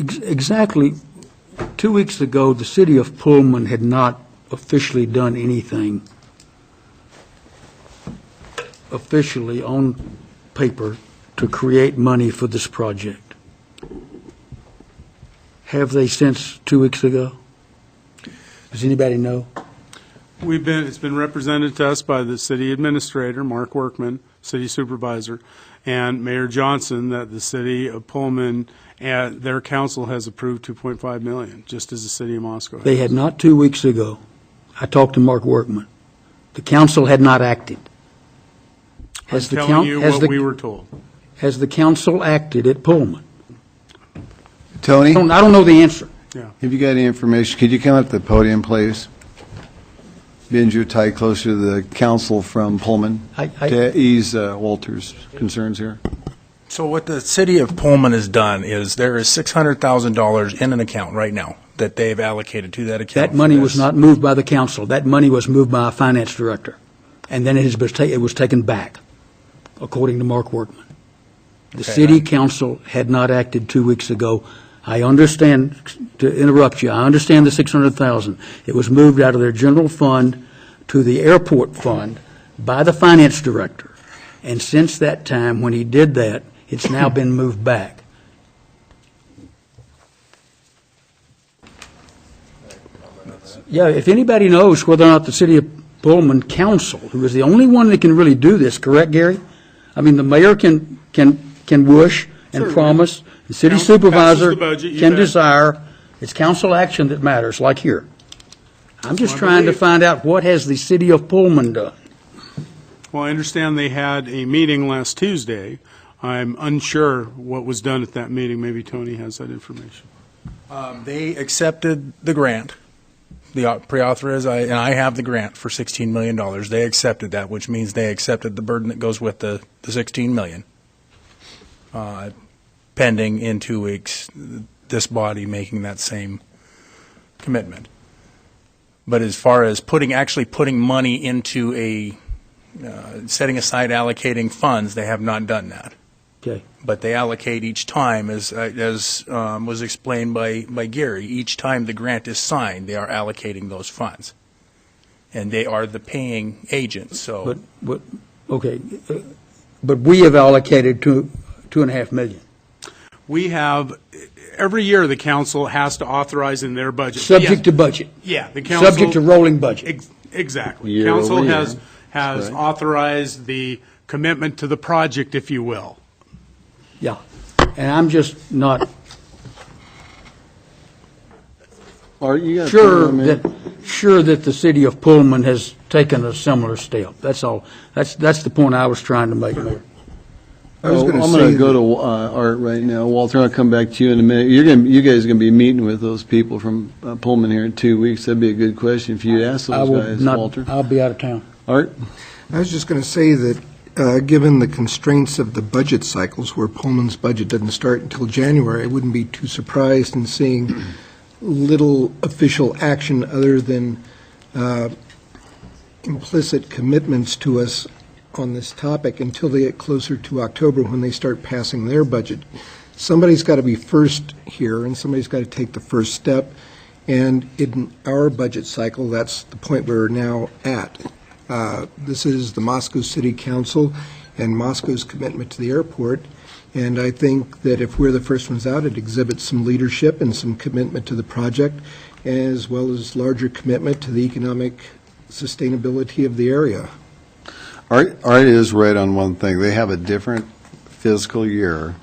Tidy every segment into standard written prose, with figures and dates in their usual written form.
Exactly 2 weeks ago, the city of Pullman had not officially done anything officially on paper to create money for this project. Have they since 2 weeks ago? Does anybody know? It's been represented to us by the city administrator, Mark Workman, city supervisor, and Mayor Johnson, that the city of Pullman, their council has approved $2.5 million, just as the city of Moscow has. They had not 2 weeks ago. I talked to Mark Workman. The council had not acted. I'm telling you what we were told. Has the council acted at Pullman? Tony, I don't know the answer. Yeah. have you got any information? Could you come up to the podium, please? Bend your tie closer to the council from Pullman to ease Walter's concerns here. So what the city of Pullman has done is there is $600,000 in an account right now that they've allocated to that account. That money was not moved by the council. That money was moved by a finance director. And then it was taken back, according to Mark Workman. The city council had not acted 2 weeks ago. I understand, to interrupt you, I understand the $600,000. It was moved out of their general fund to the airport fund by the finance director. And since that time, when he did that, it's now been moved back. Yeah, if anybody knows whether or not the city of Pullman council, who is the only one that can really do this, correct, Gary? I mean, the mayor can wish and promise. The city supervisor can desire. It's council action that matters, like here. I'm just trying to find out, what has the city of Pullman done? Well, I understand they had a meeting last Tuesday. I'm unsure what was done at that meeting. Maybe Tony has that information. They accepted the grant, the pre-authorized, and I have the grant for $16 million. They accepted that, which means they accepted the burden that goes with the $16 million. Pending in 2 weeks, this body making that same commitment. But as far as actually putting money into setting aside allocating funds, they have not done that. Okay. But they allocate each time, as was explained by Gary. Each time the grant is signed, they are allocating those funds, and they are the paying agent. So, but we have allocated $2.5 million. We have, every year the council has to authorize in their budget. Subject to budget. Yeah, the council. Subject to rolling budget. Exactly. Year Council over has year. authorized the commitment to the project, if you will. Yeah. And I'm just not sure that the city of Pullman has taken a similar step. That's all. That's the point I was trying to make, Mayor. I'm going to go to Art right now. Walter, I'll come back to you in a minute. You guys are going to be meeting with those people from Pullman here in 2 weeks. That'd be a good question if you ask those guys, Walter. I'll be out of town. Art? I was just going to say that given the constraints of the budget cycles, where Pullman's budget doesn't start until January, I wouldn't be too surprised in seeing little official action other than implicit commitments to us on this topic until they get closer to October, when they start passing their budget. Somebody's got to be first here, and somebody's got to take the first step. And in our budget cycle, that's the point we're now at. This is the Moscow City Council and Moscow's commitment to the airport. And I think that if we're the first ones out, it exhibits some leadership and some commitment to the project, as well as larger commitment to the economic sustainability of the area. Art is right on one thing. They have a different fiscal year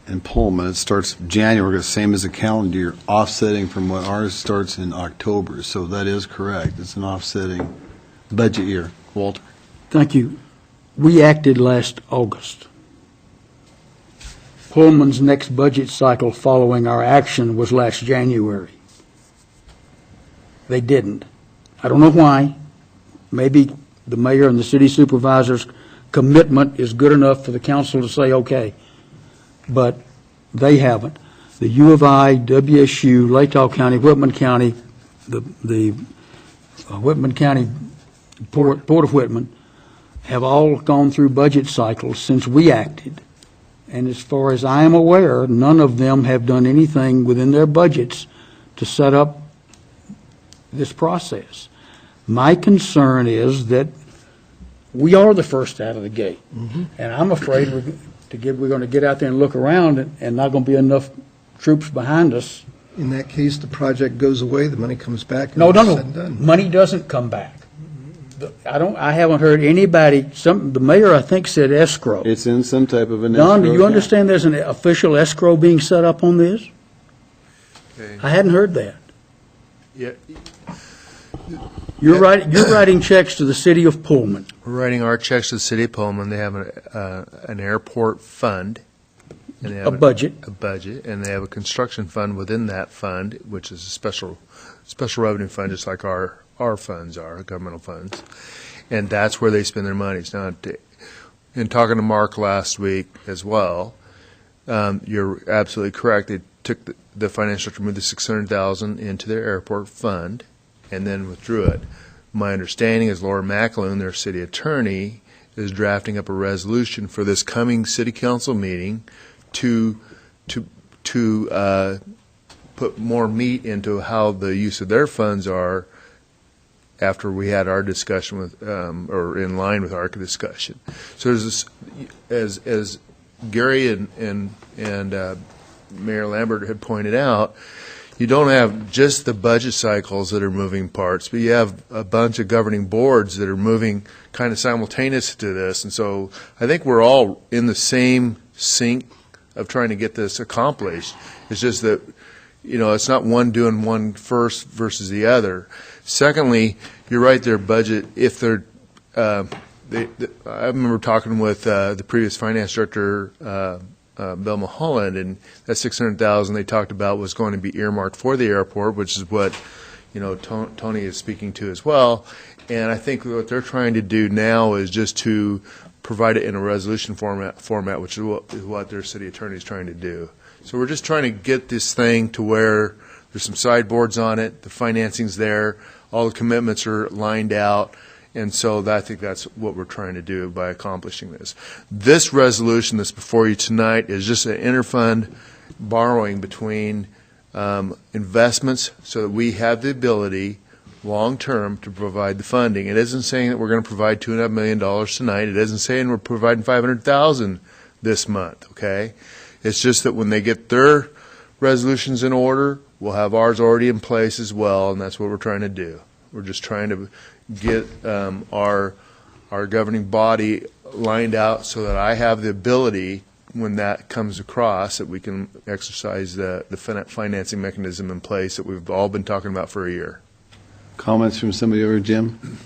in Pullman. It starts January, the same as the calendar year, offsetting from what ours starts in October. So that is correct. It's an offsetting budget year. Walter? Thank you. We acted last August. Pullman's next budget cycle following our action was last January. They didn't. I don't know why. Maybe the mayor and the city supervisor's commitment is good enough for the council to say, okay, but they haven't. The U of I, WSU, Latah County, Whitman County, the Whitman County Port of Whitman have all gone through budget cycles since we acted. And as far as I am aware, none of them have done anything within their budgets to set up this process. My concern is that we are the first out of the gate. And I'm afraid we're going to get out there and look around and not going to be enough troops behind us. In that case, the project goes away, the money comes back. and No, it's no, said no. and done. Money doesn't come back. I haven't heard anybody, the mayor, I think, said escrow. It's in some type of an Don, do escrow you account. understand there's an official escrow being set up on this? Okay. I hadn't heard that. Yeah, You're writing checks to the city of Pullman. we're writing our checks to the city of Pullman. They have an airport fund. And they have A budget. A budget, and they have a construction fund within that fund, which is a special revenue fund, just like our funds are, governmental funds. And that's where they spend their monies. Now, in talking to Mark last week as well, you're absolutely correct. They took the financial director, moved the $600,000 into their airport fund, and then withdrew it. My understanding is Laura McAloon, their city attorney, is drafting up a resolution for this coming city council meeting to put more meat into how the use of their funds are after we had our discussion with, or in line with our discussion. So there's this, as Gary and Mayor Lambert had pointed out, you don't have just the budget cycles that are moving parts, but you have a bunch of governing boards that are moving kind of simultaneous to this. And so I think we're all in the same sync of trying to get this accomplished. It's just that, it's not one doing one first versus the other. Secondly, you're right, their budget, if they're, I remember talking with the previous finance director, Bill Mulholland, and that $600,000 they talked about was going to be earmarked for the airport, which is what Tony is speaking to as well. And I think what they're trying to do now is just to provide it in a resolution format, which is what their city attorney is trying to do. So we're just trying to get this thing to where there's some sideboards on it, the financing's there, all the commitments are lined out. And so I think that's what we're trying to do by accomplishing this. This resolution that's before you tonight is just an interfund borrowing between investments so that we have the ability long-term to provide the funding. It isn't saying that we're going to provide $2.5 million tonight. It isn't saying we're providing $500,000 this month, okay? It's just that when they get their resolutions in order, we'll have ours already in place as well, and that's what we're trying to do. We're just trying to get our governing body lined out so that I have the ability, when that comes across, that we can exercise the financing mechanism in place that we've all been talking about for a year. Comments from somebody over, Jim?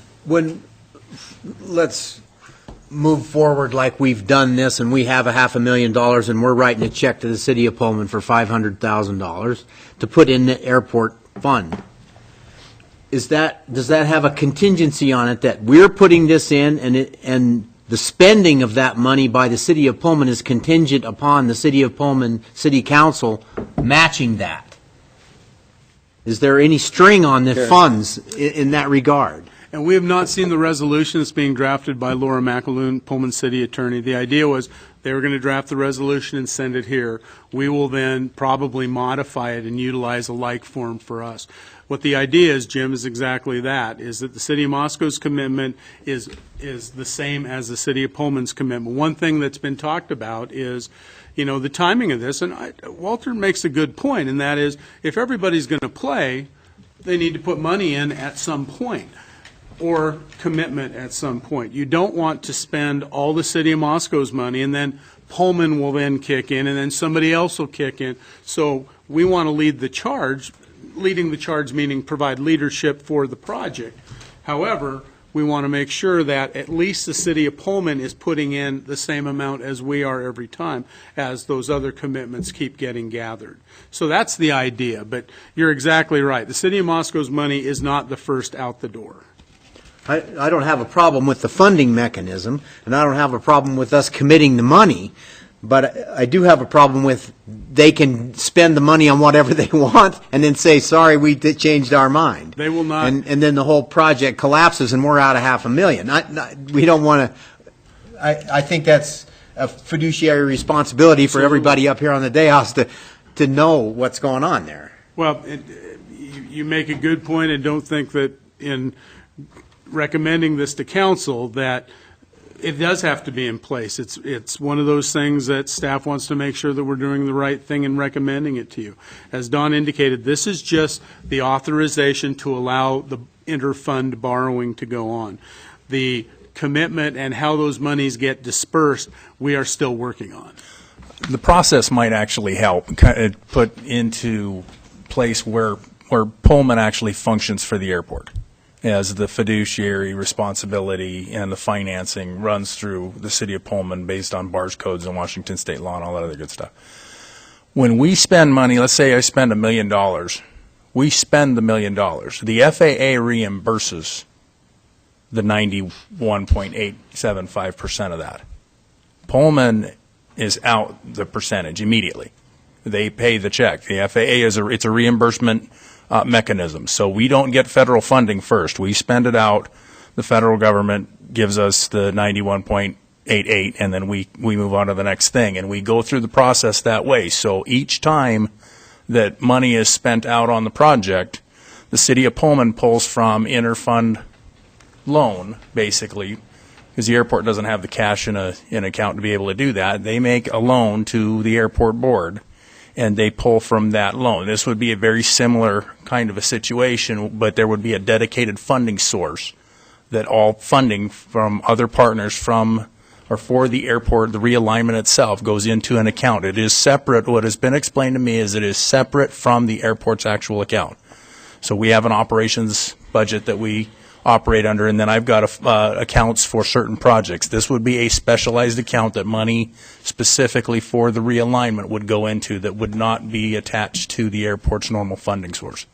Let's move forward like we've done this, and we have $500,000, and we're writing a check to the city of Pullman for $500,000 to put in the airport fund. Does that have a contingency on it that we're putting this in, and the spending of that money by the city of Pullman is contingent upon the city of Pullman City Council matching that? Is there any string on the funds in that regard? And we have not seen the resolution that's being drafted by Laura McAloon, Pullman City Attorney. The idea was they were going to draft the resolution and send it here. We will then probably modify it and utilize a like form for us. What the idea is, Jim, is exactly that, is that the City of Moscow's commitment is the same as the City of Pullman's commitment. One thing that's been talked about is, the timing of this, and Walter makes a good point, and that is, if everybody's going to play, they need to put money in at some point, or commitment at some point. You don't want to spend all the City of Moscow's money, and then Pullman will then kick in, and then somebody else will kick in. So we want to lead the charge. Leading the charge meaning provide leadership for the project. However, we want to make sure that at least the City of Pullman is putting in the same amount as we are every time, as those other commitments keep getting gathered. So that's the idea, but you're exactly right. The City of Moscow's money is not the first out the door. I don't have a problem with the funding mechanism, and I don't have a problem with us committing the money, but I do have a problem with they can spend the money on whatever they want and then say, sorry, we changed our mind. They will not. And then the whole project collapses and we're out of $500,000. We don't want to. I think that's a fiduciary responsibility for everybody up here on the dais to know what's going on there. Well, you make a good point, and don't think that in recommending this to council that it does have to be in place. It's one of those things that staff wants to make sure that we're doing the right thing in recommending it to you. As Don indicated, this is just the authorization to allow the interfund borrowing to go on. The commitment and how those monies get dispersed, we are still working on. The process might actually help put into place where Pullman actually functions for the airport, as the fiduciary responsibility and the financing runs through the city of Pullman based on barge codes and Washington state law and all that other good stuff. When we spend money, let's say I spend $1 million, we spend the $1 million. The FAA reimburses the 91.875% of that. Pullman is out the percentage immediately. They pay the check. The FAA it's a reimbursement mechanism. So we don't get federal funding first. We spend it out. The federal government gives us the 91.88, and then we move on to the next thing. And we go through the process that way. So each time that money is spent out on the project, the city of Pullman pulls from Interfund loan, basically, because the airport doesn't have the cash in an account to be able to do that. They make a loan to the airport board, and they pull from that loan. This would be a very similar kind of a situation, but there would be a dedicated funding source that all funding from other partners from or for the airport, the realignment itself, goes into an account. It is separate. What has been explained to me is it is separate from the airport's actual account. So we have an operations budget that we operate under, and then I've got accounts for certain projects. This would be a specialized account that money specifically for the realignment would go into that would not be attached to the airport's normal funding source.